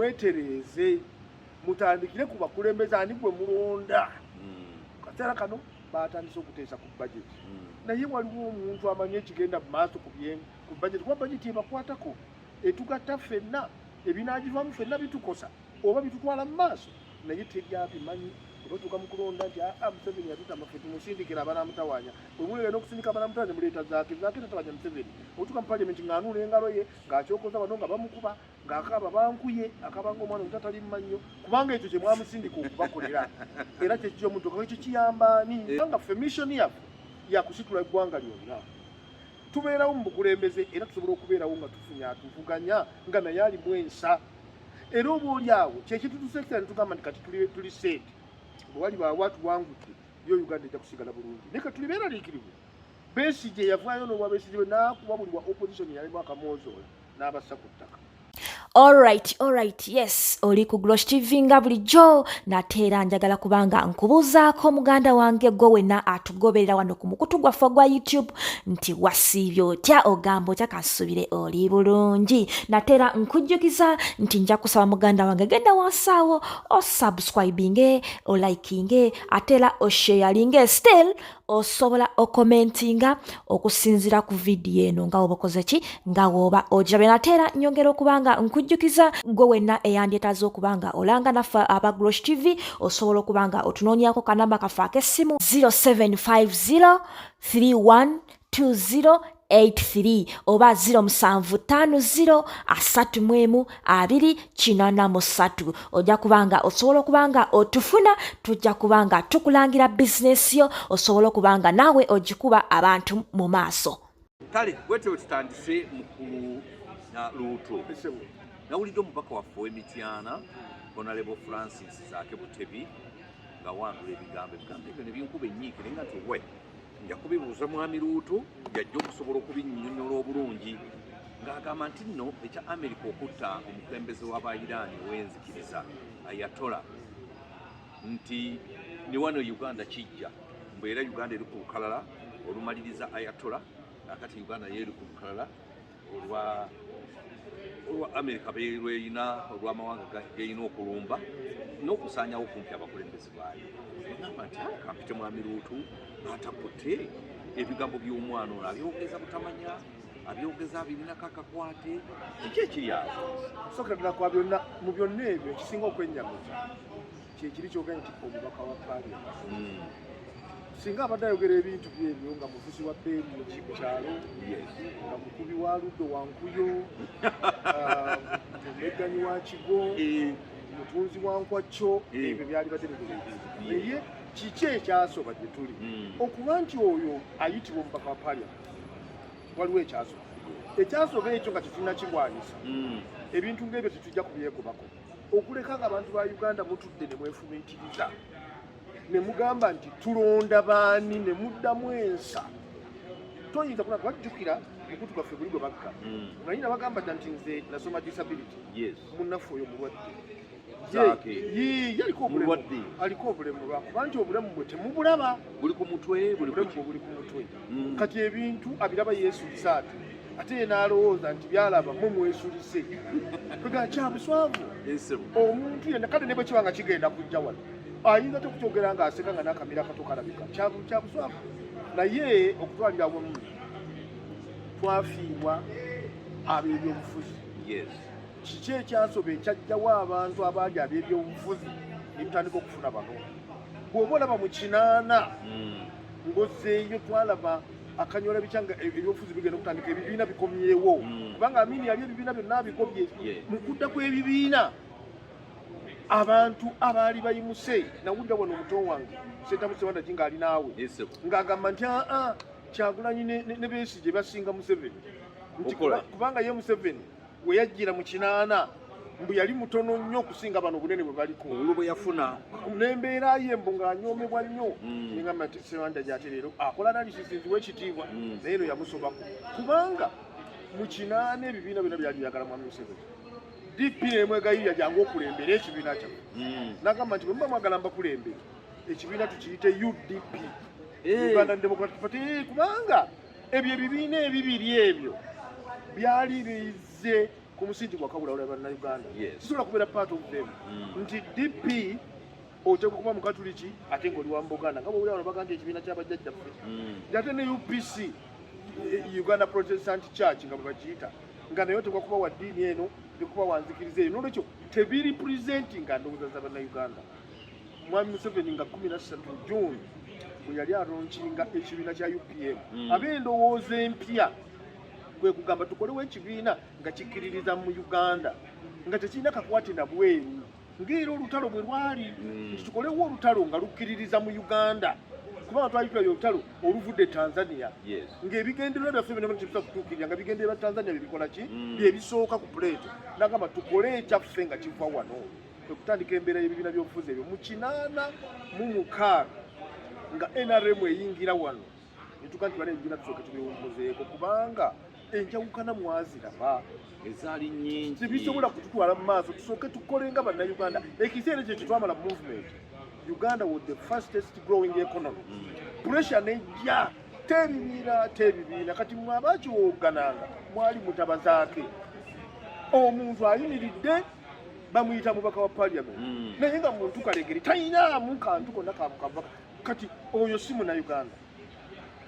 mwetereze mutandikire ku bakulembeze ani gwe mulonda kaseera kano batandise okuteesa ku budget naye waliwo omuntu amanyi ekigenda mu maaso ku budget kuba budget ebakwatako etugatta ffenna ebinaagivamu ffenna bitukosa oba bitutwala mu maaso naye teryabimanyi batuuka mu kulonda nti Museveni yatutama ffe tumusindikira abanamutawanya bwe muleera n'okusindika abanamutawanya muleeta zaake tatawanya Museveni otuuka mu paliamenti ng'anuula engalo ye ng'akyokoza bano nga bamukuba ng'akaaba bankuye akabanga omwana omutatali mu mannyo kubanga ekyo kye mwamusindika okubakolera era kyekyo omuntu kakyo kiyambaani kubanga ffe missoni yaffe yakusitula eggwanga lyonna tubeerawo mu bukulembeze era tusobola okubeerawo nga tuvuganya nga naye alimu ensa era oba oli awo kyekitutusekera ne tugamba nti kati tuli seeti wali baawatu wangudde yo Uganda ejja kusigala bulungi naye katuli beeraliikirivu Besigye yavaayo n'obwa Besigye we n'akuba buli wa opposition yalimu akamwozoola n'abassa ku ttaka. Alright, yes, oli ku Glosh TV nga bulijjo nateera njagala kubanga nkubuuzaako muganda wange gwe wenna atugoberera wano ku mukutu gwaffe gwa YouTube nti wasiibye otya ogamba otya kansubire oli bulungi nateera nkujjukiza nti nja kusaba muganda wange genda wansaawo osubscribinge olikinge ateera osharinge still osobola okomentinga okusinzira ku vidiyo eno nga woba okoze ki nga woba ojabe nateera nyongera okubanga nkujjukiza gwe wenna eyandyetaaze okubanga olanga naffe aba Glosh TV osobola okubanga otunoonyako kanamba kaffe ak'essimu 0750312083 oba 0750312083 ojja kubanga osobola okubanga otufuna tujja kubanga tukulangira bizinesi yo osobola okubanga naawe ogikuba abantu mu maaso. Kale wetwe tutandise mukulu na Luuto nawulidde omubaka waffe w'Emityana Honorable Francis Zaake Butebi nga wandula ebigambo ebyo ne binkuba ennyiike naye nga nti we nja kubibuuza mwami Luuto yajja okusobola okubinnyonnyola obulungi ng'agamba nti nno ekya Amerika okutta omukulembeze w'Abayiraani ow'enzikiriza Ayatollah nti ne wano Uganda kijja mbeera Uganda eri ku lukalala olumaliriza Ayatollah akati Uganda yeri ku lukalala olwa Amerika beerina olw'amawanga geyina okulumba n'okusaanyawo kumpi abakulembeze baayo ngamba nti kampite mwami Luuto atakutte ebigambo by'omwana ono abyogeza butamanya abyogeza abirinako akakwate kiki ekiri awo soka ddala kwa byonna mu byonna ebyo ekisinga okwenyamuza kyekiri kyogera nti omubaka wa paalamenti singa abadde ayogera ebintu byebyo nga mufuzi wa bbeeri mu kyalo nga mukubi wa Luddo Wankuyo omegganyi wa Kigo mutunzi wa Nkwakyo ebyo byali baterekera naye kiki ekyasoba gye tuli okuba nti oyo ayitibwa omubaka wa paalamenti waliwo ekyasoba ekyo nga tetulina kigwanisa ebintu ng'ebyo tetujja kubyekubako okuleka nga abantu ba Uganda mutudde ne mwefumiitiriza ne mugamba nti tulonda baani ne muddamu ensa toyinza kuna bajjukira mukutu gwaffe buli gwe bakka nga nyina bagamba nti nze nasoma disability munnaffe oyo mulwadde aliko obulemu lwakuba nti obulemu bwe temubulaba buli ku mutwe kati ebintu abiraba yeesulisa ate ye n'alowooza nti byalaba mwe mwesulise kwega kyabuswavu omuntu yenna kale ne bwe kiba nga kigenda kujja wano ayinza tekukyogera ng'aseka nga n'akamira kato kalabika kyabuswavu naye okutwalira wamu twafiibwa ab'ebyobufuzi kiki ekyasoba ekyajjawo abantu abaali ab'ebyobufuzi ne bitandika okufuna bano bw'oba olaba mu kinaana ng'ozzeeyo twalaba akanyola bikyanga ebyobufuzi bigenda okutandika ebibiina bikomyewo kubanga Amini yali ebibiina byonna abikobye mu kudda kw'ebibiina abantu abaali bayimuse nawulira wano omuto wange Ssentamu Ssewandagi ng'ali naawe ng'agamba nti Kyagulanyi ne Besigye basinga Museveni kubanga ye Museveni we yajjira mu kinaana mbu yali mutono nnyo okusinga bano obunene bwe baliko olwo bwe yafuna n'embeera ye mbu ng'anyoomebwa nnyo nengamba nti Ssewandagi ate leero akola analysis w'ekitiibwa naye no yamusobako kubanga mu kinaana ebibiina byonna byali byagala mwami Museveni DP nemwegayirira jangu okulembera ekibiina kyaffe n'agamba nti bwe muba mwagala mbakulembera ekibiina tukiyite UDP Uganda Democratic Party kubanga ebyo ebibiina ebibiri ebyo byali bizze ku musingi gwakawulawula bannayuganda Yes. kisobola kubeera part of them nti DP oteekwa kuba mukatuliki ate ng'oli wa Buganda nga bwewulira wano baga nti ekibiina ky'abajjajjaffe ate ne UPC Uganda Protestant Church nga bwe bakiyita nga naye oteekwa kuba wa ddiini eno tekuba wanzikiriza eyo n'olwekyo tebiripresentinga ndowooza za bannayuganda. Mwami Museveni nga 13 June bwe yali alonkinga ekibiina kya UPM ab'endowooza empya kwe kugamba tukolewo ekibiina nga kikkiririza mu Uganda nga tekirina kakwate na bweru ng'era olutalo bwe lwali nti tukolewo olutalo nga lukkiririza mu Uganda kubanga twayitula olutalo oluvudde Tanzania ng'ebigendererwa byaffe bino tebisobola kutuukirira nga bigendererwa Tanzania bibikola ki byebisooka ku puleeto nagamba tukole ekyaffe nga kiva wano kwe kutandika embeera y'ebibiina by'obufuzi ebyo mu 86 nga NRM eyingira wano netuga nti bana ebibiina tusooke tubiwummuzeeko kubanga enjawukana mwaziraba ezaali nnyingi tebisobola kututwala mu maaso tusooke tukole nga bannayuganda ekiseera ekyo kyetwamala movement Uganda was the fastest growing economy pressure nejja tebibiina kati mwe abakiwoogananga mwali mutabazaake omuntu ayimiridde bamuyita mubaka wa parliament naye nga muntu kalegeri tayinaamu kantu konna kamukavaka kati oyo si munnayuganda.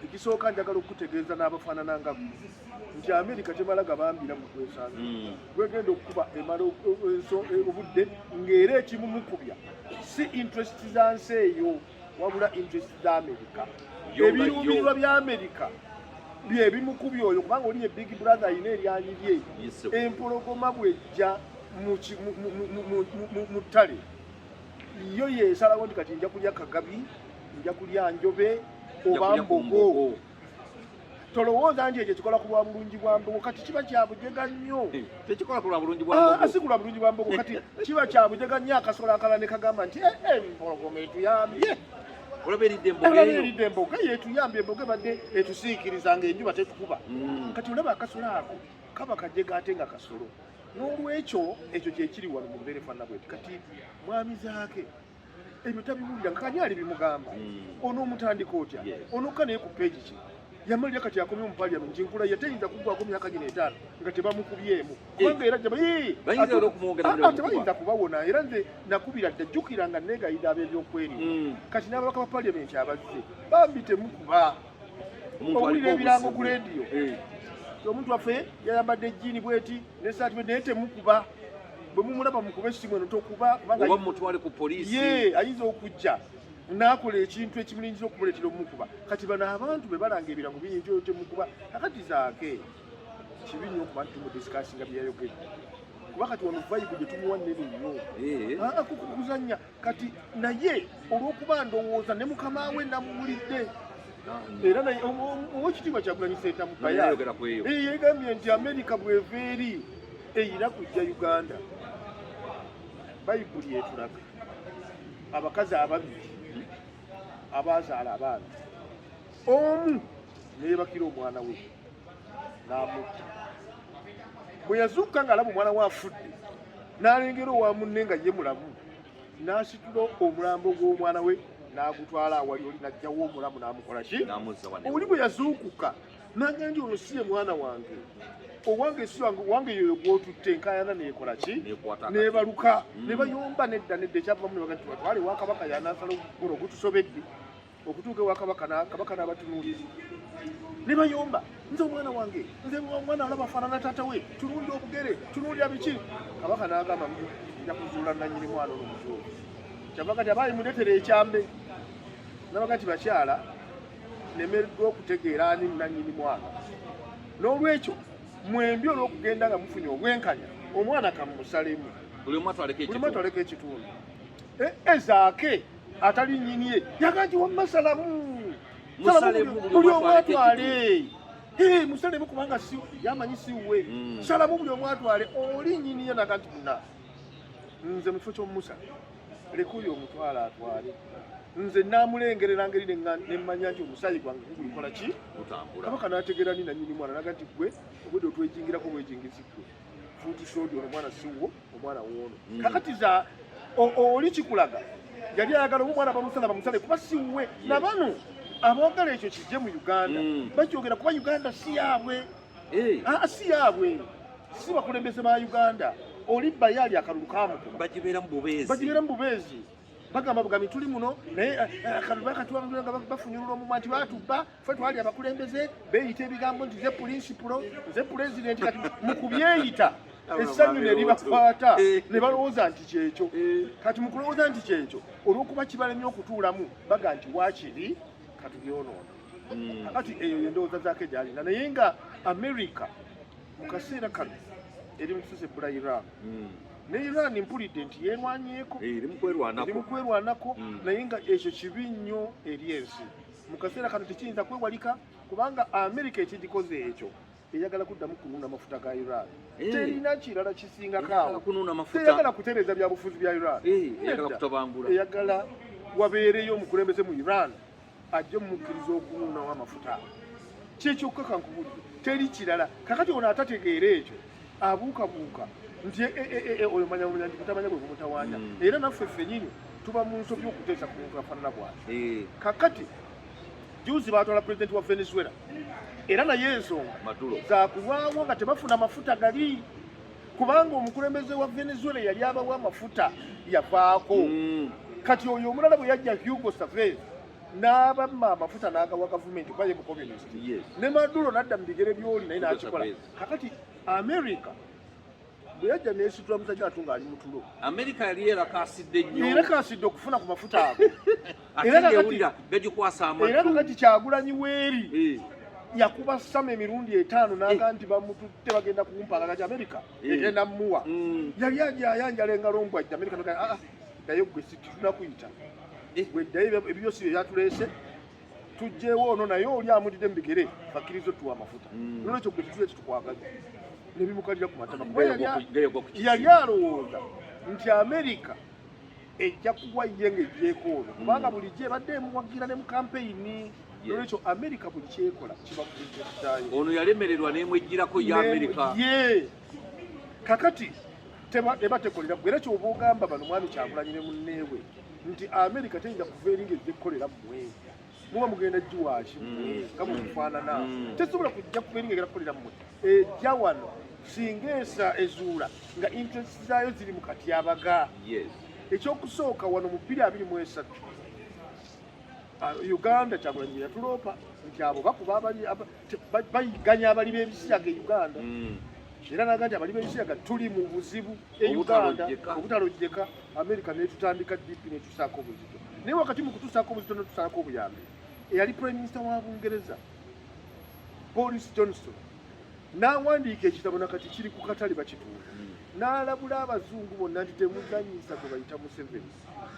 Ekisooka njagala okutegeeza n'abafaanananga nti Amerika temala gabambira mu kwesanga gwegenda okukuba emala obudde ng'era ekimumukubya si interest za nsi eyo wabula interest za Amerika ebiruubirirwa bya Amerika byebimukubya oyo kubanga oli ye big brother ayina eryanyi lye empologoma bwejja mu ttale yo yeesalawo nti kati nja kulya kagabi nja kulya njobe oba mbogo tolowooza nti ekyo kikola ku lwa bulungi bwa mbogo kati kiba kyabujega nnyo tekikola ku lwa bulungi bwa mbogo si ku lwa bulungi bwa mbogo kati kiba kyabujega nnyo akasolo akalala ne kagamba nti empologoma etuyambye olaba eridde embogo yetuyambye embogo ebadde etusiikirizanga enjuba tetukuba kati olaba akasolo ako kaba kajega ate nga kasolo n'olwekyo ekyo kyekiri wano mu mbeera efaanana bweti kati mwami zaake ebyo tabiwulira nga kanyali bimugamba onoomutandika otya onokka naye ku peegi ki yamalira kati akomye mu parliament nkula yateyinza kuggwako myaka 5 nga tebamukubyemu kubanga era tebayinza kubawona era nze nakubira dde jjukira nga negayida ab'ebyokwerinda kati n'ababaka ba parliament abazze bambi temukuba owulira ebirango ku leediyo omuntu waffe yayambadde ejjiini bweti nesaati naye temukuba bwe mumulaba mukube essimu eno tokuba oba mutwale ku poliisi ye ayinza okujja n'akola ekintu ekimulingiza okumuleetera omukuba kati bano abantu be balanga ebirango biyinza temukuba kakati zaake kibi nnyo okuba nti tumudisikasinga byeyayogedde kuba kati wano vayibu gye tumuwa nnene nnyo kukuzannya kati naye olw'okuba ndowooza ne mukama we namuwulidde era owekitiibwa Kyagulanyi Ssentamu yegambye nti Amerika bw'eva eri eyina kujja Uganda. Bayibuli etulaga abakazi ababiri abazaala abaana omu neebakira omwana we n'amutta bwe yazuuka ng'alaba omwana we afudde n'alengera owa munne nga ye mulamu n'asitula omulambo gw'omwana we n'agutwala awali oli n'ajjawo omulamu n'amukola ki oli bwe yazuukuka n'agamba nti ono si ye mwana wange owange si wange yoyo gw'otutte enkaayana neekola ki neebaluka ne bayomba nedda ekyavamu ne baga nti batwale ewa kabaka y'anaasala ogukolo ogutusobedde okutuuka ewa kabaka n'abatunuulira ne bayomba nze omwana wange nze omwana alaba afaanana taata we tunuulira obugere tunuulira biki kabaka n'agamba nja kuzuula nannyini mwana olwomutuufu kyava kati abaali muleetera ekyambe nabaga nti bakyala nemereddwa okutegeera ani nannyini mwana n'olwekyo mwembi olw'okugenda nga mufunye obwenkanya omwana kamusalemu buli omu atwaleko ekitundu ezaake atali nnyini ye yaga nti wamasalamu buli omu atwale musalemu kubanga yamanyi siwe salamu buli omu atwale oli nnyini ye naga nti muna nze mu kifo ky'omumusala leka oyo omutwala atwale nze naamulengerera ngeri nemmanya nti omusaayi gwange gulikola ki kabaka n'ategeera ni nannyini mwana naga nti gwe obwedde otwejingirako bwejingizigwe fuuti soodi ono omwana siwo omwana woono kakati za oli kikulaga yali ayagala omwana bamusale kuba siwe nabano aboogala ekyo kijje mu Uganda bakyogera kuba Uganda si yaabwe si yaabwe si bakulembeze ba Uganda oli bayali akalulu kamukuba bagibeera mu bubeezi bagamba bugambi tuli muno naye akalulu bakatuwangula nga bafunyulula omumwa nti batubba ffe twali abakulembeze beeyita ebigambo nti ze principlo ze president kati mu kubyeyita essanyu ne libakwata ne balowooza nti kyekyo kati mu kulowooza nti kyekyo olw'okuba kibalemye okutuulamu baga nti waakiri katubyonoona kati eyo yendowooza zaako gyalina naye nga America mu kaseera kano eri mu kusesebbula Iran ne Iran mpulidde nti yeerwanyeeko eri mu kwerwanako naye nga ekyo kibi nnyo eri ensi mu kaseera kano tekiyinza kwewalika kubanga America ekigikoze ekyo eyagala kuddamu kunuuna mafuta ga Iran terina kirala kisingakaawo teyagala kutereeza byabufuzi bya Iran eyagala wabeereyo omukulembeze mu Iran ajja mumukkiriza okunuunawo amafuta kyekyokka kankubulire teri kirala kakati ono atategeera ekyo abuukabuuka nti oyo manya nti kutamanya gwe kumutawanya era naffe ffennyini tuba mu nsobi okuteesa ku muntu afaanana bwati kakati juzi baatwala pulezidenti wa Venezuela era naye ensonga zakulwawo nga tebafuna mafuta gali kubanga omukulembeze wa Venezuela yali abawa amafuta yavaako kati oyo omulala bwe yajja Hugo Chavez n'abamma amafuta n'agawa gavumenti kuba ye mucommunist ne Maduro n'adda mu bigere by'oli naye n'akikola kakati America bwe yajja n'esitula musajja atunga ali mu tulo America yali yerakaasidde nnyo yerakaasidde okufuna ku mafuta ago era kakati Kyagulanyi weeri yakuba Sama emirundi 5 n'aga nti bamututte bagenda kumpanga kati America egenda mmuwa yali ajanjala engalo mbwajja America n'aga dayo gwe situnakuyita weddayo ebyo byose byatuleese tujjeewo ono naye oli amudidde mu bigere bakkirizo tuwa amafuta nolwekyo gwe kitule kitukwagaza ne bimukalira ku matama kuba yali alowooza nti America ejja kuwa ye ng'ejjeeko ono kubanga bulijjo ebadde emuwagira ne mu kampeyini nolwekyo America buli kyekola kiba kulizayo ono yalemererwa n'emwejjirako ya America kakati eba tekolera era kyoba ogamba bano mwami Kyagulanyi ne munneewe nti America teyinza kuva eri ng'ejja kukolera mmwe muba mugenda jjuwaaki mmwe nga mukufaanana tesobola kujja kuva eri ng'egenda kukolera mmwe ejja wano singa ezuula nga interest zaayo ziri mu katyabaga ekyokusooka wano mu 2023 Uganda Kyagulanyi yatuloopa nti abo bakuba bayiganya abali b'ebisiyaga e Uganda era naga nti abali b'ebisiyaga tuli mu buzibu e Uganda obutalojjeka America netutandika dipi netusaako obuzito naye wakati mu kutusaako obuzito netusaako obuyambi eyali Prime Minister wa Bungereza Boris Johnson n'awandiika ekitabo nakati kiri ku katale bakituula n'alabula abazungu bonna nti temuzannyisa gwe bayita Museveni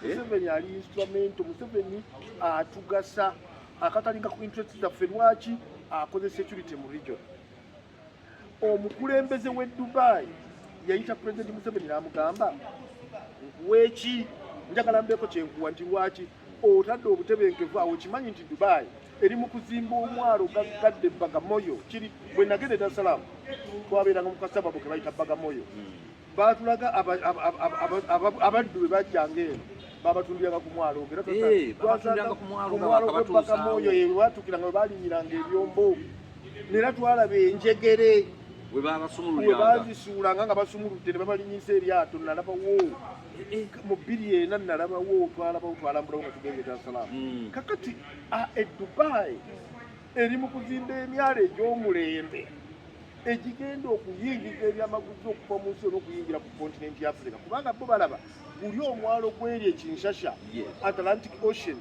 Museveni ali instrumento Museveni atugasa akatalinga ku interest zaffe lwaki akoze security mu region omukulembeze w'e Dubai yayita President Museveni n'amugamba nkuweeki njagala mbeeko kyenkuwa nti lwaki otadde obutebenkevu awo kimanyi nti Dubai eri mu kuzimba omwalo gaggadde Bagamoyo kiri bwe nagenda Dar es Salaam twabeeranga mu kasababu ke bayita Bagamoyo baatulaga abaddu bwe bajjanga eno babatundiraga ku mwalo ogera twasanga ku mwalo gwe Bagamoyo baatukiranga bwe baalinyiranga ebyombo nera twalaba enjegere we baazisuulanga nga basumuludde ne babalinyisa eryato nalabawo mu 2004 nalabawo twalambulawo nga tugenda Dar es Salaam kakati Dubai eri mu kuzimba emyalo egy'omulembe egigenda okuyingiza ebyamaguzi okuva mu nsi n'okuyingira ku kontinenti ya Africa kubanga bo balaba buli omwalo gw'eri ekinshasha Atlantic Ocean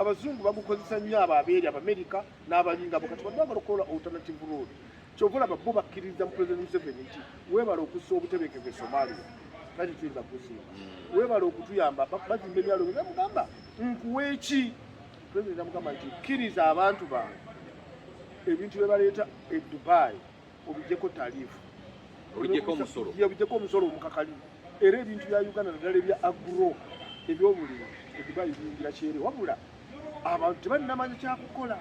abazungu bagukozesa nnyo abo abeeri Abamerika n'abayinga bo kati badagala okukola alternative road kyova olaba bo bakkiriza mu President Museveni nti weebala okussa obutebenkevu e Somalia kati tuyinza kusinga weebala okutuyamba bazimba emyalo namugamba nkuweeki President amugamba nti kkiriza abantu bange ebintu bye baleeta e Dubai obijjeko talifu obijjeko omusolo omukakali era ebintu bya Uganda naddala ebya agro ebyobulimi e Dubai biyingira kyere wabula abantu tebalinamanyi kyakukola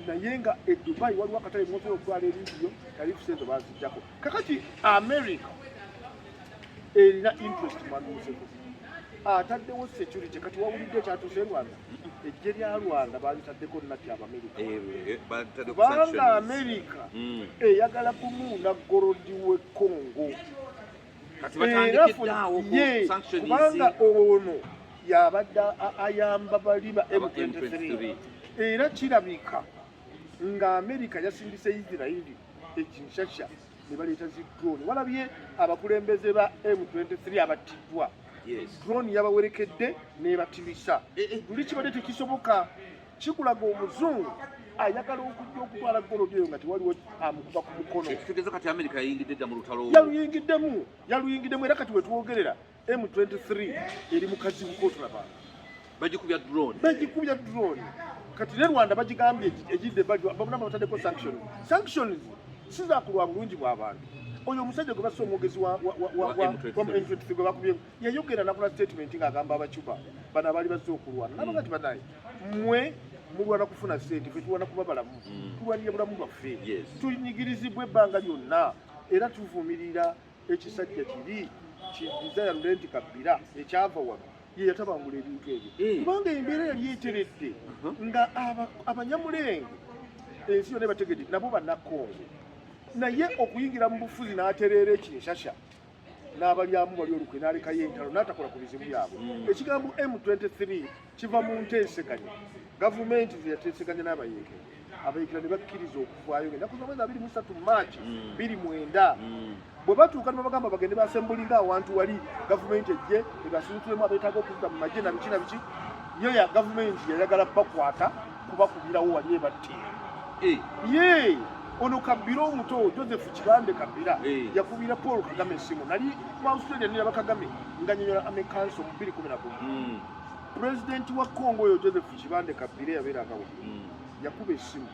naye nga e Dubai waliwo akatale mwosobola okutwala ebintu byo talifu sezo bazijjako kakati America erina interest mwami Museveni ataddewo security kati wawulidde ekyatuuse Rwanda eggye lya Rwanda balitaddeko nnatti Abamerika kubanga Amerika eyagala kumuuna Gorodi w'e Congo kubanga ono yabadde ayamba bali ba M23 era kirabika nga Amerika yasindise Isirairi ekinshasha ne baleeta zi drone walabye abakulembeze ba M23 abattiddwa drone yabawerekedde nebatirisa buli kibadde tekisoboka kikulaga omuzungu ayagala okujja okutwala Gorodi eyo nga tewaliwo amukuba ku mukono ekitegeeza kati Amerika yayingidde dda mu lutalo yaluyingiddemu era kati wetwogerera M23 eri mu kazibu kotulaba bagikubya drone kati ne Rwanda bagigambye ejidde babona bataddeko sanctions sizakulwa bulungi bw'abantu oyo omusajja gwe bassa omwogezi wa M23 gwe bakubye yayogera nakola statement ng'agamba abacuba bano abaali bazze okulwana nabaga ti banaye mmwe mulwana kufuna ssente fe tulwana kuba balamu tulwanira bulamu bwaffe tunyigirizibwa ebbanga lyonna era tuvumirira ekisajja kiri Desire Laurent Kabila ekyava wano ye yatabangula ebintu ebyo kubanga embeera yali eteredde nga abanyamulenge ensi yonna bategedde nabo bannakongo naye okuyingira mu bufuzi n'atereera ekinshasha n'abalyamu bali olukwe n'alekayo entalo n'atakola ku bizibu byabwe ekigambo M23 kiva mu nteeseganya gavumenti zeyateeseganya n'abayeekera abayeekera ne bakkiriza okuvaayo ennaku z'omwezi 23 Maachi 29 bwe batuuka ne babagamba bagende basembulinga awantu wali gavumenti ejje ebasuutulemu abeetaaga okuzza mu magye na biki yo ya gavumenti yayagala bakwata kubakubirawo wali ebatte ono Kabila omuto Joseph Kibande Kabila yakubira Paul Kagame esimu nali mu Australia nira bakagame nganyonyola amekanso mu 2011 president wa Congo oyo Joseph Kibande Kabila yabeera akawo yakuba esimu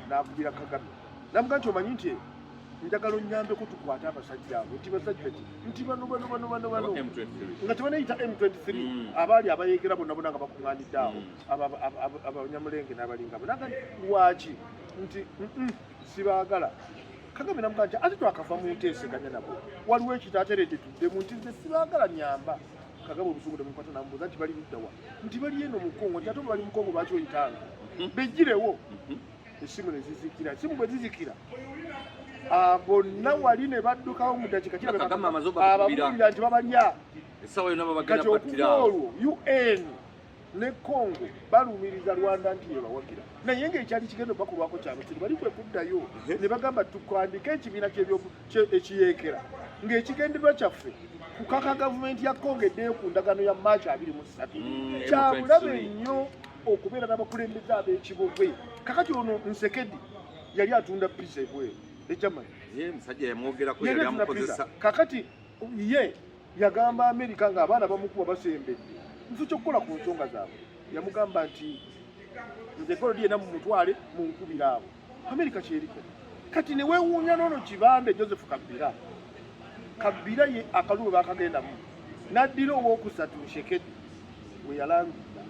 nakubira Kagame namuga nti omanyi nti njagala onnyambe ko tukwata abasajja abo nti basajja nti bano nga tebanayita M23 abaali abayeekera bonna nga bakuŋŋaanidde awo abanyamulenge n'abalingabo naga lwaki nti sibaagala Kagame namuga nti ate twakava mu nteeseganya nabo waliwo ekitaateredde tuddemu nti nze sibaagala nyamba Kagame obusungu temukwata namubuuza nti bali luddawa nti bali eno mu Kongo nti ate bali mu Kongo lwaki oyitanga bejjirewo esimu ne zizikira esimu bwe zizikira bonna wali ne baddukawo mu ddakiika kirabababulira nti babalya kati okuva olwo UN ne Congo balumiriza Rwanda nti yebawagira naye ng'ekyali kigenda bakulwako kyabwe kiri bali kwekuddayo ne bagamba tukwandika ekibiina ekiyeekera ng'ekigendererwa kyaffe kukaka gavumenti ya Congo eddeyo ku ndagaano ya Maachi 23 kyabulabe nnyo okubeera n'abakulembeze ab'ekibogwe kakati ono Nsekedi yali atunda pizza ebweru ejamani musajja yamwogerako yali amukozesa kakati ye yagamba Amerika ng'abaana bamukuba basembedde nso kyokkola ku nsonga zaabwe yamugamba nti nze Gorodi yena mumutwale munkubira abo Amerika kyeriko kati ne weewuunya n'ono Kibande Joseph Kabila ye akalubo baakagendamu n'addira owookusatu Nsekedi we yalangirira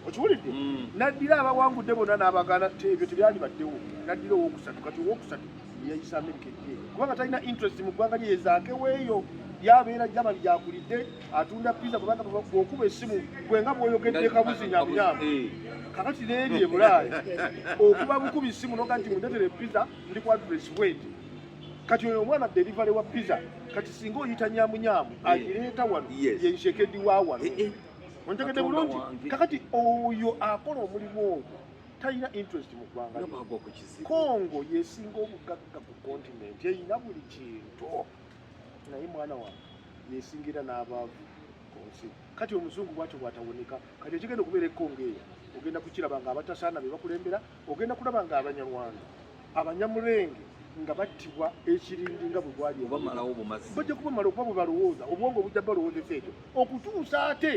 okiwulidde n'addira abawangudde bonna n'abagaana ebyo tebyali baddewo n'addira owookusatu kati owookusatu yeyayisa Amerika ejje kubanga talina interest mu ggwanga lye yezaakeweeyo yabeera Germany gyakulidde atunda pizza kubanga bw'okuba essimu gwe nga bw'oyogedde kabuzi nyaamunyamu kakati n'eri e Bulaaya okuba bukuba essimu noga nti mundetere pizza ndi ku address weti kati oyo omwana delivery wa pizza kati singa oyita nyaamunyamu agireeta wano ye Nsekedi wa wano ontegedde bulungi kakati oyo akola omulimu ogwo talina interest mu ggwanga Congo yesinga obugagga ku kontinenti eyina buli kintu naye mwana wange yesingira n'abaavu ku nsi kati omuzungu bwatyo bw'atawoneka kati ekigenda okubeera Congo eyo ogenda kukiraba nga abatasaana be bakulembera ogenda kulaba nga abanyarwanda abanyamulenge nga battibwa ekirindi nga bwe gwali bajja kubamala okuba bwe balowooza obwongo bujja balowoozesa ekyo okutuusa ate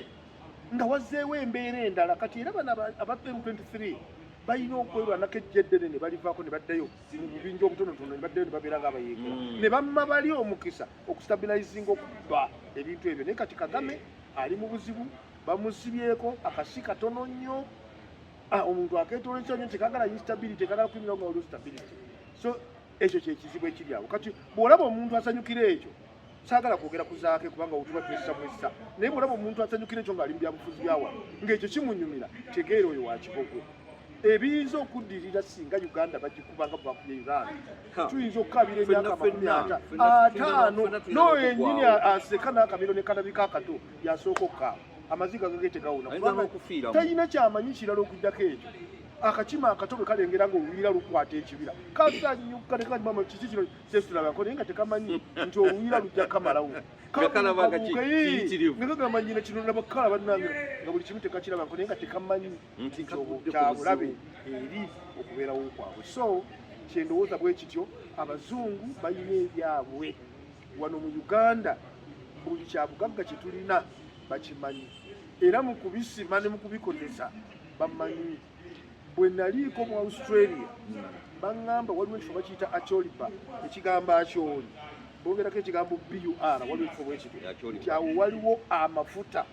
nga wazzeewo embeera endala kati era bano aba M23 balina okwerwanako ejje eddene ne balivaako ne baddayo mu bubinja obutonotono ne baddayo ne babeera ng'abayeekera ne bamma bali omukisa okustabulayizinga okuba ebintu ebyo naye kati Kagame ali mu buzibu bamusibyeko akasi katono nnyo omuntu akeetola ekyo nnyo tekagala instability tekagala kunyirawo nga waliwo stability so ekyo kyekizibu ekiri awo kati bw'olaba omuntu asanyukira ekyo saagala kwogera ku zaake kubanga otuba twessa mwessa naye bwolaba omuntu asanyukira ekyo ng'ali mu byabufuzi byawa ng'ekyo kimunyumira tegeera oyo wa kibogwe ebiyinza okuddirira singa uganda bagikubanga bwakubya uganda tuyinza okukabira emyaka 50 n'oyo yennyini aseka n'akamiro ne kalabika akato yasooka okkaaba amaziga gage tegawuna kubanga talina kyamanyi kirala okuddako ekyo akakima akato bwe kalengera ng'oluyiira lukwata ekibira kasanyuka tekanyumama kiki kino sesitulabako naye nga tekamanyi nti oluyiira lujja kamalawo nga kagamba nyina kino nabakala bannange nga buli kimu tekakirabako naye nga tekamanyi nti kyabulabe eri okubeerawo kwabwe so kyendowooza bwe kityo abazungu balina ebyabwe wano mu uganda buli kyabugagga kye tulina bakimanyi era mu kubisima ne mu kubikozesa bamanyi bwe naliiko mu Australia baŋŋamba waliwo ekifo bakiyita acholiba ekigamba akyoli boogerako ekigambo bur waliwo ekifo bwe kityo nti awo waliwo amafuta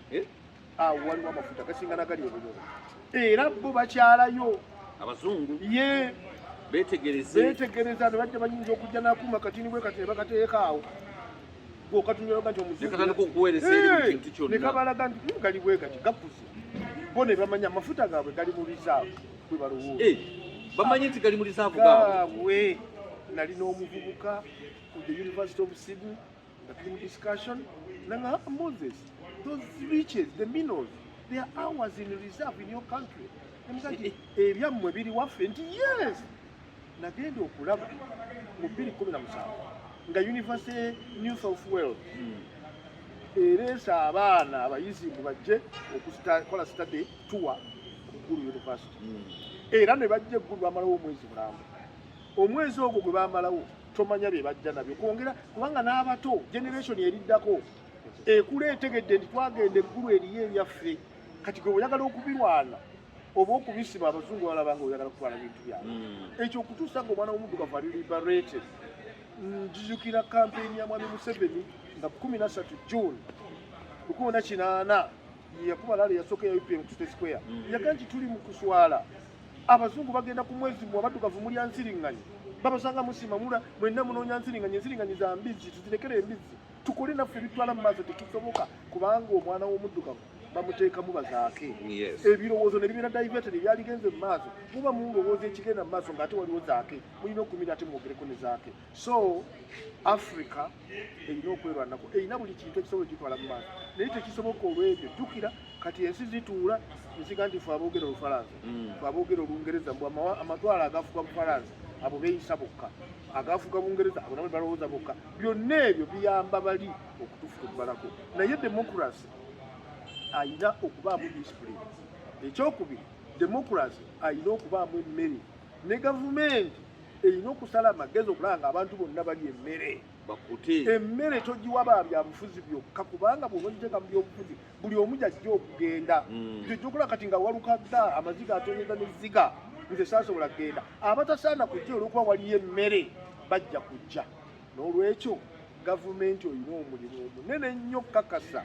gasinga nagali obunyolo era bo bakyalayo abazungu ye beetegereza ne bajja bayinza okujja n'akuuma katini bwe kati ne bakateeka awo gwokatunyologa nti omuzungu ne kabalaga nti gali bwe kati gakuze bo ne bamanya amafuta gaabwe gali mu lisaavu bwe balowooza bamanyi nti gali mu lisaavu gaabwe nalina omuvubuka ku the University of Sydney nga tuli mu discussion nanga Moses those riches the minerals they are ours in reserve in your country emugati ebyammwe biri waffe nti yes nagenda okulaba mu 2017 nga University New South Wales ereesa abaana abayizi mu bajje okukola study tour ku Gulu University era ne bajja Gulu bamalawo omwezi mulamba omwezi ogwo gwe bamalawo tomanya bye bajja nabyo kwongera kubanga n'abato generation eriddako ekula etegedde nti twagenda Gulu eriyo ebyaffe kati gwe oyagala okubirwana oba okubisima abazungu balabanga oyagala kutwala bintu byabwe ekyo okutuusa nga omwana w'omuddugavu ali liberated njijukira kampeni ya Mwami Museveni nga 13 June 1998 yakuba lale yasooka ya UPM State Square yaga nti tuli mu kuswala abazungu bagenda ku mwezi mu abaddugavu mulya nsiriŋŋanyi babasanga musima mula mwenna munoonya nsiriŋŋanyi za mbizi tuzirekere embizi tukole naffe bitwala mu maaso tekisoboka kubanga omwana w'omuddugavu bamuteekamu bazaake ebirowoozo ne bibeera diverted ebyaligenze mu maaso muba mulowooza ekigenda mu maaso ng'ate waliwo zaake mulina okumira ate mwogereko ne zaake so Africa erina okwerwanako erina buli kintu ekisobola gitwala mu maaso naye tekisoboka olw'ebyo jjukira kati ensi zituula nsiga nti fe aboogera Olufalansa fe aboogera Olungereza mbw amatwala agafuga Bufalansa abo beeyisa bokka agafuga Bungereza abo nabo balowooza bokka byonna ebyo biyamba bali okutufutubalako naye democracy ayina okubaamu discipline ekyokubiri democracy ayina okubaamu emmere ne gavumenti erina okusala amagezi okulanga abantu bonna bali emmere emmere togiwa babyabufuzi byokka kubanga bw'onogiteeka mu byobufuzi buli omu jajja okugenda jojja okola kati nga walukadda amaziga atonyeza n'ezziga nze saasobola kugenda abatasaana kujja olwokuba waliyo emmere bajja kujja n'olwekyo gavumenti olina omulimu omunene ennyo kakasa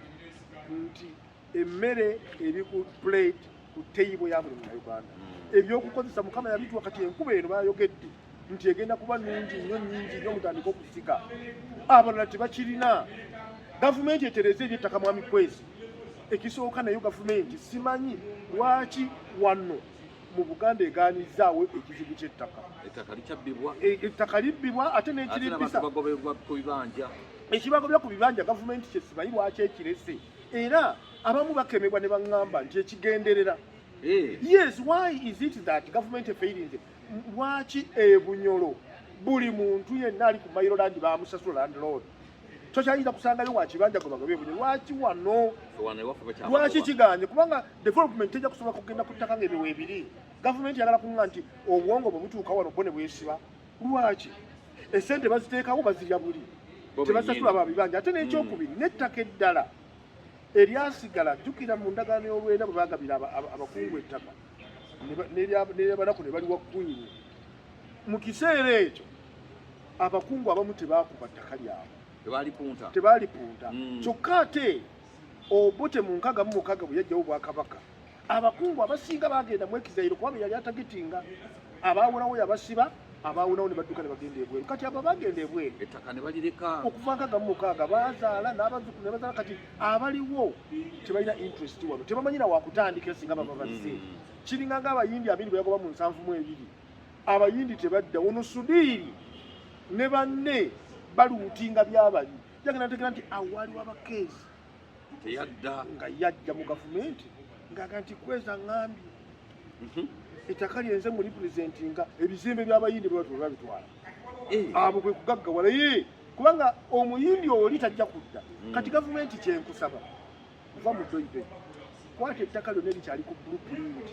nti emmere eri ku plate ku table ya buli Munnayuganda ebyokukozesa Mukama yabituwa kati enkuba eno bayogedde nti egenda kuba nungi nnyo mutandika okusika abalala tebakirina gavumenti etereze ebyettaka Mwami Kwezi ekisooka nayo gavumenti simanyi lwaki wano mu Buganda egaanizaawo ekizibu ky'ettaka ettaka libbibwa ate n'ekiribbisa ekibagobya ku bibanja gavumenti kyesimanyi lwaki ekirese era abamu bakemebwa ne baŋŋamba nti ekigenderera yes why is it that government failing lwaki Bunyoro buli muntu yenna ali ku Mayiroland bamusasula landlord tokyayinza kusangayo wakibanja gwe bagobye Bunyoro lwaki wano lwaki kiganye kubanga development ejja kusobola kugenda ku ttaka ng'ebiwa ebiri gavumenti yagala kuŋŋa nti obwongo bwe butuuka wano bwo ne bwesiba lwaki essente baziteekawo bazirya buli tebasasula babibanja ate n'ekyokubiri n'ettaka eddala eryasigala jjukira mu ndagaano y'olwenda bwe bagabira abakungu ettaka n'eryabanaku ne bali wa Queen mu kiseera ekyo abakungu abamu tebaakuba ttaka lyabwe tebaalipunta kyokka ate obote mu nkaga mu mukaga bwe yajjawo Bwakabaka abakungu abasinga bagenda mu Exile kuba yali atagetinga abaawolawo yabasiba abaawonawo ne badduka ne bagenda ebweru kati abo bagenda ebweru ettaka ne balireka okuva nkaga mu mukaaga bazaala n'abazzukulu ne bazaala kati abaliwo tebalina interest wano tebamanyira wakutandika singa baba bazze kiringa ng'abayindi 2 bwe yagoba mu 7 abayindi tebadda ono sudiiri ne banne baluutinga byabali jagenda ntegera nti awaliwo abakeezi teyadda nga yajja mu gavumenti ng'aga nti kweza ŋŋambye ettaka lyenze mu representinga ebizimbe by'abayindi bwe batula babitwala abo kwe kugaggawala ye kubanga omuyindi oli tajja kudda kati gavumenti kyenkusaba kuva mu doibe kwata ettaka lyonna erikyali ku blueprint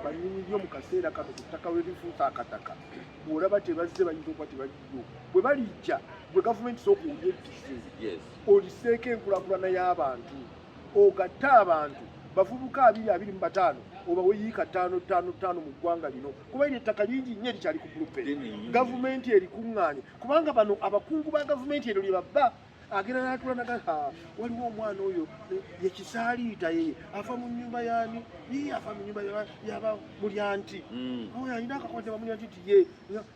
banyini lyo mu kaseera kano ku ttaka we lifuusa akataka bw'olaba tebazze bayinza okuba tebaliyo bwe balijja bwe gavumenti sookuwulya ettise oliseeko enkulaakulana y'abantu ogatte abantu bavubuka 225 oba weyiika 555 mu ggwanga lino kuba eri ettaka lingi nnyo erikyali ku blueprint gavumenti erikuŋŋaanye kubanga bano abakungu ba gavumenti eryo lye babba agenda n'atula naga waliwo omwana oyo yekisaaliita ye ava mu nnyumba yaani afa mu nnyumba yaba mulyanti oyo alina akakwata bamulyanti nti ye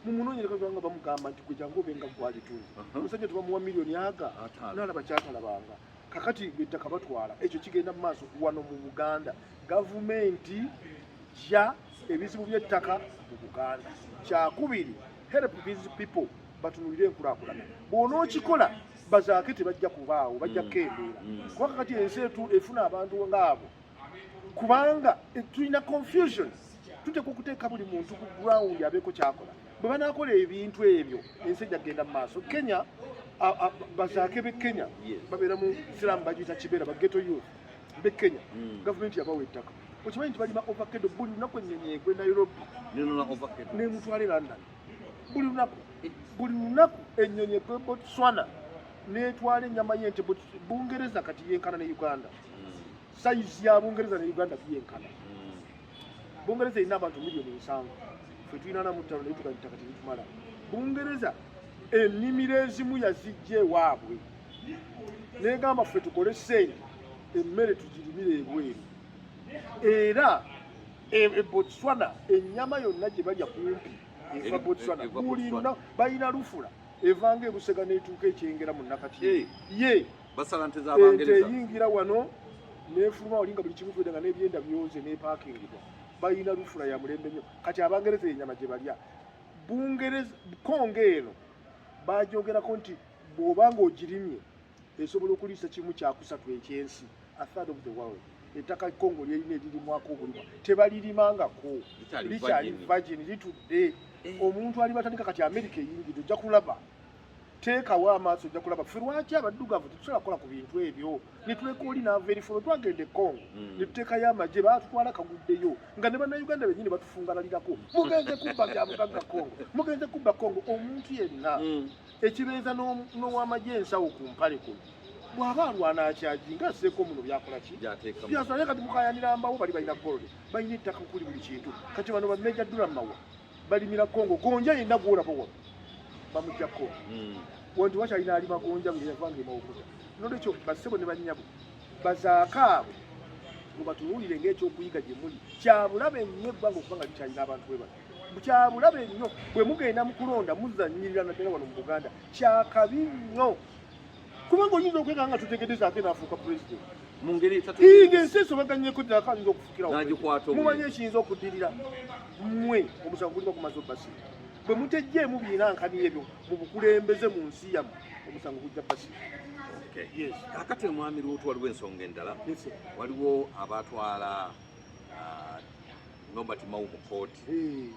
mumunoonyereka kubanga bamugamba nti gwe jangu obenga gwalituuzi omusajja tebamuwa miliyoni aga n'alaba kyatalabanga kakati ettaka batwala ekyo kigenda mu maaso wano mu Buganda gavumenti ja ebizibu by'ettaka mu Buganda kyakubiri help these people batunulire enkulaakulana bw'onookikola bazaake tebajja kubaawo bajja kukendeera kuba kakati ensi efuna abantu ngaabo kubanga tulina confusion tuteekwa okuteeka buli muntu ku ground abeeko kyakola bwe banaakola ebintu ebyo ensi ejja kugenda mu maaso Kenya bazaake b'e Kenya babeera mu siramu bagiyita kibeera ba ghetto youth b'e Kenya gavumenti yabawa ettaka okimanyi nti balima ovacado buli lunaku ennyonyi egwe Nairobi n'emutwale London buli lunaku ennyonyi egwe Botswana n'etwala ennyama y'ente Bungereza kati yenkana ne Uganda sayizi ya Bungereza ne Uganda byenkana Bungereza erina abantu 7,000,000 ffe tulina 45 naye tugalita kati bitumala Bungereza ennimiro ezimu yazijja ewaabwe negamba ffe tukole ssente emmere tugirimire ebweru era Botswana ennyama yonna gye balya kumpi eva Botswana buli lunaku balina lufula evanga ebusega n'etuuka ekyengera mu nakati ye basalante z'Abangereza eyingira wano n'efuluma walinga buli kimu kwedanga n'ebyenda byoze n'epaakingibwa balina lufula ya mulembe nnyo kati Abangereza ennyama gye balya Bungereza Kongo eno bajogerako nti bw'obanga ogirimye esobola okuliisa kimu kyakusatu ekyensi a third of the world ettaka Kongo lyerina eririmwako obulima tebalirimangako likyali virgin litudde omuntu ali batandika kati America eyingidde ojja kulaba teekawo amaaso ojja kulaba ffe lwaki abaddugavu tetusobola kukola ku bintu ebyo ne tuleka oli n'averifolo twagende Kongo ne tuteekayo amagye baatutwala kaguddeyo nga ne bannayuganda bennyini batufungalalirako mugenze kubba bya bugagga Kongo mugenze kubba Kongo omuntu yenna ekibeeza n'ow'amagye ensawo ku mpale kuno bw'aba alwana akyaji nga asseeko muno byakola ki byasalaye kati mukayanira mbawo bali balina golode balina ettaka kuli buli kintu kati bano bameja ddula mawa balimira Kongo gonja yenna gwolaba wano bamujja Kongo wanti wakyalina alima gonja bwe yavanga emawukuta nolwekyo bassebo ne bannyabo bazaakaabo mubatunuulire ng'ekyokuyiga gye muli kyabulabe nnyo eggwanga okuba nga likyalina abantu bwe bano kyabulabe nnyo bwe mugenda mu kulonda muzannyirira naddala wano mu Buganda kyakabi nnyo kubanga oyinza okwega nga tutegedeza ate n'afuuka pulezidenti mu ngeri esatu ensi esobaganyeko ddala ayinza okufukirawo mumanye ekiyinza okuddirira mmwe omusango guliba kumaze obbasira bwe mutejjeemu biinankani ebyo mu bukulembeze mu nsi yammwe omusango gujja bbasira kakati omwami Luutu waliwo ensonga endala waliwo abatwala Norbert Mao mu kooti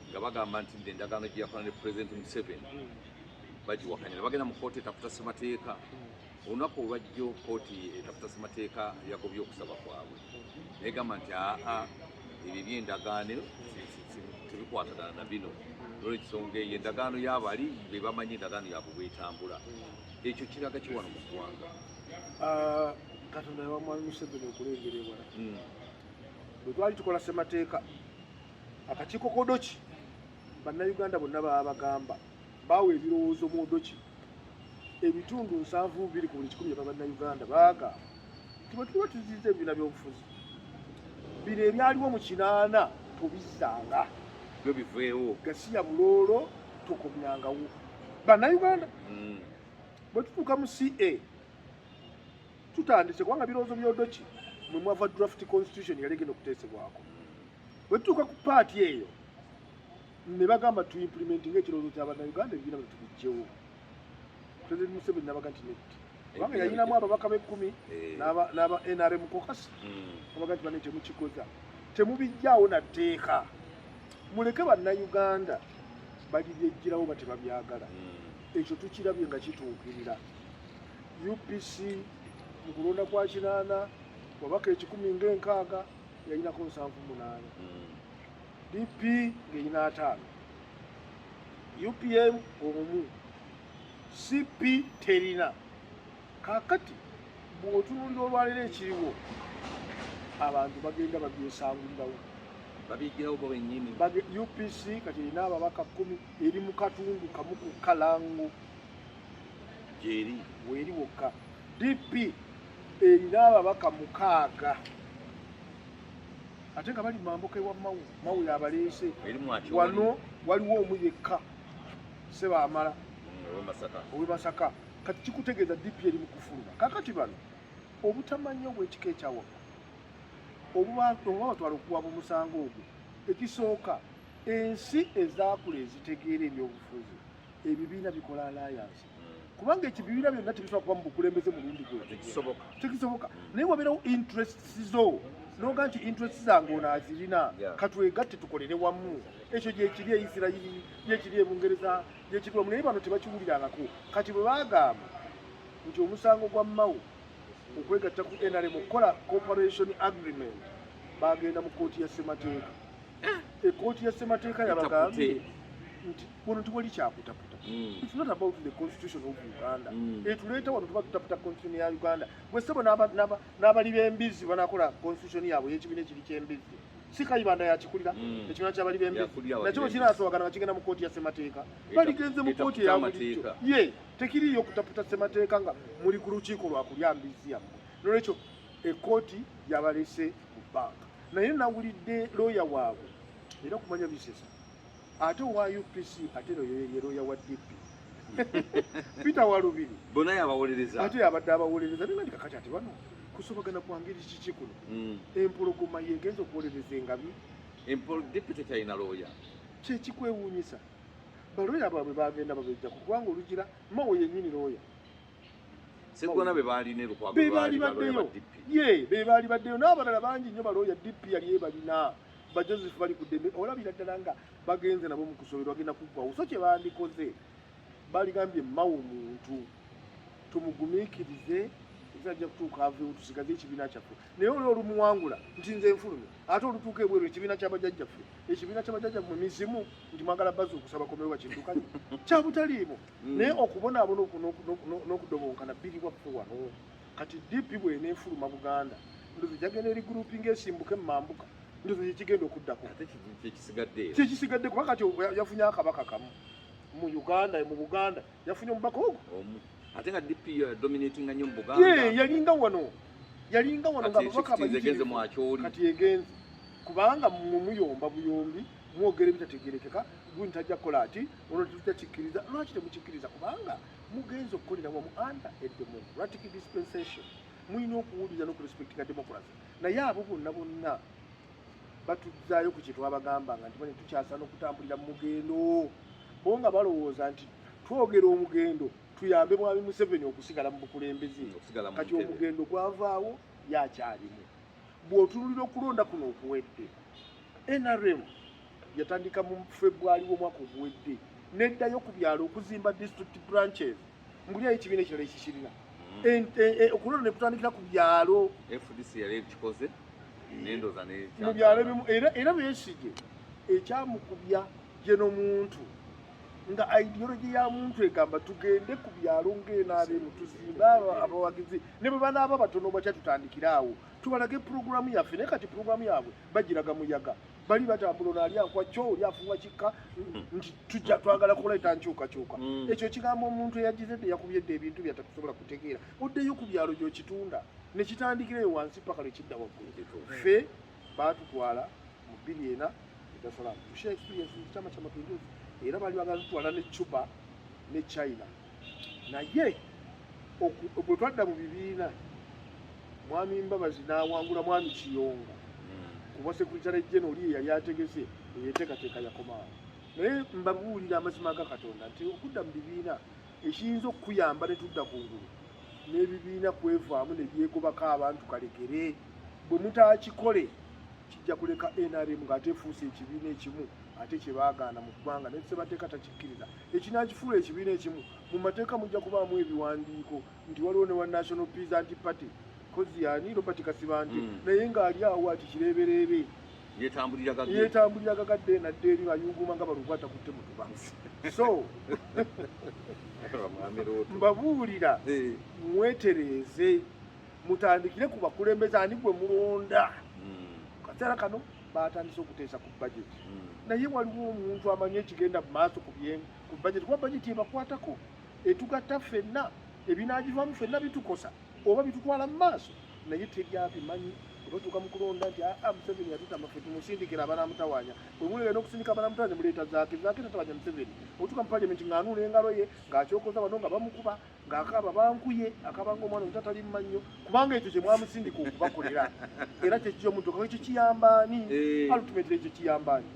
nga bagamba nti endagaano gye yakola ne Pulezidenti Museveni bagiwakanya bagenda mu kooti etafuta ssemateeka olunaku olwajjo kooti etafuta ssemateeka yagobye okusaba kwabwe negamba nti ebyo by'endagaano tebikwatagana na bino olw'ekisonga eyo endagaano y'abali be bamanyi endagaano yaabwe bwetambula ekyo kiraga kiwano mu ggwanga Katonda yawa mwami Museveni okulengera ewala bwe twali tukola ssemateeka akakiiko k'Odoki bannayuganda bonna baba bagamba bawa ebirowoozo mu Odoki ebitundu 7 ku buli 100 bannayuganda baagamba nti bwe tuba tuziza ebibiina by'obufuzi bino ebyaliwo mu 8 tubizanga byo biveewo Gasiya Buloolo tokomyangawo bannayuganda bwe tutuuka mu CA tutandise kubanga birowoozo byodoki mwe mwava draft constitution yalegenda okuteesebwako bwe tutuuka ku paati eyo ne bagamba tu implementing ekirowoozo ky'abannayuganda ebibiina bwe tubijjewo President Museveni n'abaga nti netti kubanga yalinamu ababaka b'10 n'aba NRM caucus abaga nti bane temukikoza temubijjaawo na tteeka muleke bannayuganda bagibyejjirawo bate babyagala ekyo tukirabye nga kituukirira UPC mu kulonda kwa 8 wabaka 16 yalinako 78 DP ng'erina 5 UPM omu CP terina kakati bw'otunuulira olwaleero ekiriwo abantu bagenda babyesangulirawo babigirawo bo bennyini UPC kati erina ababaka 10 eri mu katundu kamu ku kalango gyeri weri wokka DP erina ababaka 6 ate nga bali mambuka ewa mawu yabaleese wano waliwo omu yekka Sebaamala owe Masaka kati kikutegeeza DP eri mu kufuluma kakati bano obutamanya obw'ekika ekyawaka obuba batwala okuwaba omusango ogwo ekisooka ensi ezaakula ezitegeera ebyobufuzi ebibiina bikola alliance kubanga ekibibiina byonna tebisobola kuba mu bukulembeze mulundi tekisoboka naye wabeerawo interests zo noga nti interests zange ono azirina katwegatte tukolere wamu ekyo gyekiri eisirayiri gyekiri ebungereza gyekiri wamu naye bano tebakiwulirangako kati bwe bagamba nti omusango gwa mawu okwegatta ku NRM okukola cooperation agreement bagenda mu kooti ya ssemateeka ekooti ya ssemateeka yabagambye nti buno tiwali kyakutaputa it's not about the constitution of Uganda etuleeta wano tuba tutaputa constitution ya Uganda bwe ssebo n'abali b'embizi banakola constitution yaabwe y'ekibiina ekiri ky'embizi si Kayibanda yakikulira ekibiina ky'abali b'embizi nakyo kinaasowagana bakigenda mu kooti ya ssemateeka baligenze mu kooti eya bulijjo ye tekiriyo okutaputa ssemateeka nga muli ku lukiiko lwa kulya mbizi yammwe nolwekyo ekooti yabalese mu bbanga naye nawulidde looya waabwe era kumanya bisesa ate owa UPC ate ye looya wa DP Peter Walubiri bona yabawolereza ate yabadde abawolereza naye kakati ate bano kusobagana kwa ngeri kiki kuno empologoma yegenza okuwolereza engabi deputy kyalina looya kyekikwewuunyisa balooya baabwe bagenda babejja kubanga olugira mawo yennyini looya segona be balina lukwago bebaali baddeyo ye bebaali baddeyo n'abalala bangi nnyo balooya DP yali ebalina ba Joseph bali ku ddembe olabira ddala nga bagenze nabo mu kusoberwa bagenda kuggwawo so kye bandikoze baligambye mawo muntu tumugumiikirize ekizajja kutuuka aveewo tusigaze ekibiina kyaffe naye oli olumuwangula nti nze nfulume ate olutuuka ebweru ekibiina ky'abajjajjaffe ekibiina ky'abajjajjaffe mu mizimu nti mwagala bazzi okusaba komerwa kintukanye kyabutaliimu naye okubonaabona n'okudobonkana bbiri waffe wano kati DP bw'enefuluma Buganda ndozi jagenda eri grouping esimbuke mambuka ndozi kigenda okuddako kyekisigadde kuba kati yafunye akabaka kamu mu Uganda mu Buganda yafunye omubaka ogwo ate nga DP dominating nnyo mu Buganda yalinga wano nga ababaka abayitirivu kati yegenze kubanga mumuyomba buyombi mwogere bitategerekeka gundi tajja kukola ati ono tujja kikkiriza lwaki temukikkiriza kubanga mugenze okukolera wamu under a democratic dispensation mulina okuwuliriza n'okurespectinga democracy naye abo bonna batuzzaayo ku kye twabagambanga nti bane tukyasaana okutambulira mu mugendo bo nga balowooza nti twogera omugendo tuyambe mwami Museveni okusigala mu bukulembeze kati omugendo gwavaawo yakyalimu bw'otunulira okulonda kuno okuwedde NRM yatandika mu February w'omwaka oguwedde neddayo ku byalo okuzimba district branches mbuli ekibiina ekirala ekikirina okulonda ne kutandikira ku byalo FDC yali ekikoze nendoza ne mu byalo ebimu era beesige ekyamukubya gye n'omuntu nga ideology ya muntu egamba tugende ku byalo ng'enaabemu tuzimbe abawagizi ne bwe banaaba batono bakya tutandikiraawo tubalage programu yaffe naye kati programu yaabwe bagiraga muyaga bali batambula naali akwa kyo oli afunwa kikka nti tujja twagala kuleeta nkyukakyuka ekyo kigambo omuntu eyagizedde yakubyedde ebintu byatakusobola kutegeera oddeyo ku byalo gy'okitunda ne kitandikirayo wansi paka lwe kidda waggulu ffe baatutwala mu 2 edasalaamu tusha experience mu kitama kya Mapinduzi era bali bagala tutwala ne Cuba ne China naye bwe twadda mu bibiina mwami Mbabazi n'awangula mwami Kiyonga kuba sekretary general oli yali ategese eyeteekateeka yakomaawo naye mbabuulira amazima ga Katonda nti okudda mu bibiina ekiyinza okukuyamba ne tudda ku ngulu n'ebibiina kwevaamu ne byegobako abantu kalekere bwe mutaakikole kijja kuleka NRM ng'ate efuuse ekibiina ekimu ate kye baagaana mu ggwanga naye Ssemateeka takikkiriza ekinaakifuula ekibiina ekimu mu mateeka mujja kubaamu ebiwandiiko nti waliwo ne wa National Peasant Party kozi yani Robert Kasibanti naye ng'ali awo ati kireebereebe yeetambulira gagadde nadde eri ayunguma nga balukwata kutte mutuba so mbabuulira mwetereeze mutandikire ku bakulembeze ani gwe mulonda kaseera kano baatandise okuteesa ku bajeti naye waliwo omuntu amanyi ekigenda mu maaso ku bajeti kuba bajeti ebakwatako etugatta ffenna ebinaagivaamu ffenna bitukosa oba bitutwala mu maaso naye teryabimanyi obatuuka mu kulonda nti Museveni yatutama ffe tumusindikira abanamutawaanya bwe muleera n'okusindika abanamutawaanya muleeta zaake tatawanya Museveni otuuka mu paliamenti ng'anuula engalo ye ng'akyokoza wano nga bamukuba ng'akaaba bankuye akabanga omwana omuto atali mumannyo kubanga ekyo kye mwamusindika okubakolera era kyekyo omuntu kakyo kiyambaani ultimate ekyo kiyambaani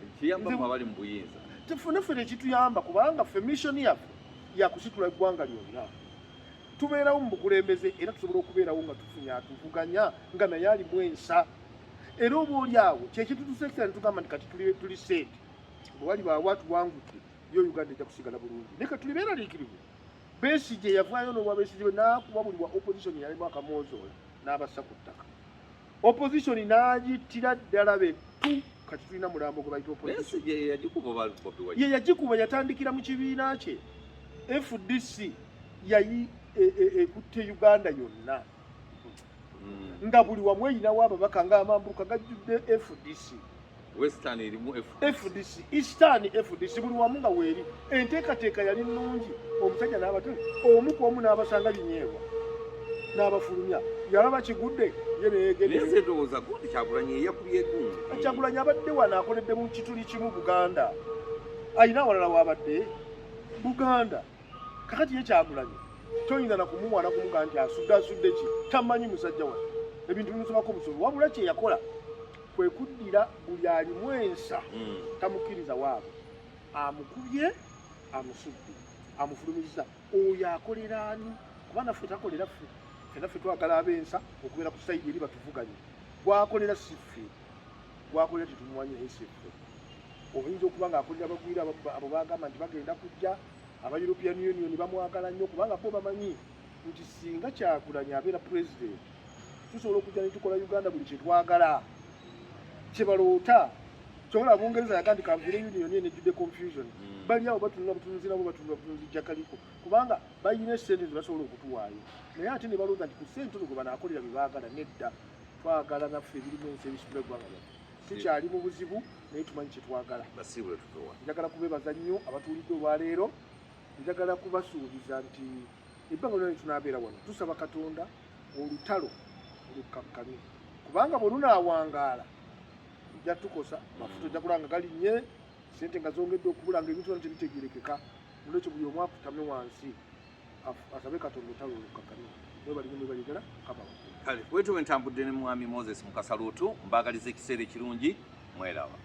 abali mu buyinza tefune ffe tekituyamba kubanga ffe missoni yaffe yakusitula eggwanga lyonna tubeerawo mu bukulembeze era tusobola okubeerawo nga tuvuganya nga naye alimu ensa era oba oli awo kyekitutusekera ne tugamba nti kati tuli sente bwe wali baawa tuwangudde yo Uganda ejja kusigala bulungi naye katuli beeraliikirivu Besigye yavaayo n'obwa Besigye bwe n'akuba buli wa opposition yalimu akamwozoola n'abassa ku ttaka opposition n'agittira ddala betu kati tulina mulambo gwe bayita opposition ye yagikuba yatandikira mu kibiina kye FDC yayi ekutte Uganda yonna nga buli wamu eyinawo ababaka ng'amambuka gajjudde FDC Western erimu FDC Eastern FDC buli wamu nga weeri enteekateeka yali nnungi omusajja n'abatwe omu ku omu n'abasanga binyeebwa n'abafulumya yalaba kigudde ye neyegeneze ndowooza gundi Kyagulanyi eyakubye gundi Kyagulanyi abadde wano akoledde mu kituli kimu Buganda ayina awalala wabadde Buganda kakati ye Kyagulanyi toyinza na kumuwana kumuga nti asudde ki tamanyi musajja wa ebintu bimusomako busobi wabula kye yakola kwe kuddira buli alimu ensa tamukkiriza waabo amukubye amusudde amufulumiza oyo akolera ani kubanga ffe takolera ffe fena ffe twagala ab'ensa okubeera ku sayidi eri batuvuganye gwakolera si ffe gwakolera tetumuwanyi naye si ffe oyinza okuba ng'akolera abagwira abo bagamba nti bagenda kujja aba European Union bamwagala nnyo kubanga bo bamanyi nti singa Kyagulanyi abeera president tusobola okujja ne tukola Uganda buli kye twagala kye baloota kyonga Abungereza yagandika nvire union ejjudde confusion bali awo batunula butunuzi nabo batunula butunuzi jakaliko kubanga bayina essente zebasobola okutuwaayo naye ate ne balooza nti ku ssente olwo gwe banaakolera bye baagala nedda twagala naffe ebirimu ensi ebisitula eggwanga lyaffe tukyali mu buzibu naye tumanyi kye twagala njagala kubeebaza nnyo abatuulidde olwaleero njagala kubasuubiza nti ebbanga lyonna tunaabeera wano tusaba Katonda olutalo olukkakkane kubanga bwe lunaawangaala ojja tukosa mafuta ojja kulanga galinnye sente nga zongedde okubula nga ebintu byonna tebitegerekeka nolwekyo buli omu akutame wansi asabe Katonda olutalo olukkakkane mwebaligera kabawa kale bwetuwe ntambudde ne mwami Moses Mukasaluutu mbaagaliza ekiseera ekirungi mweraba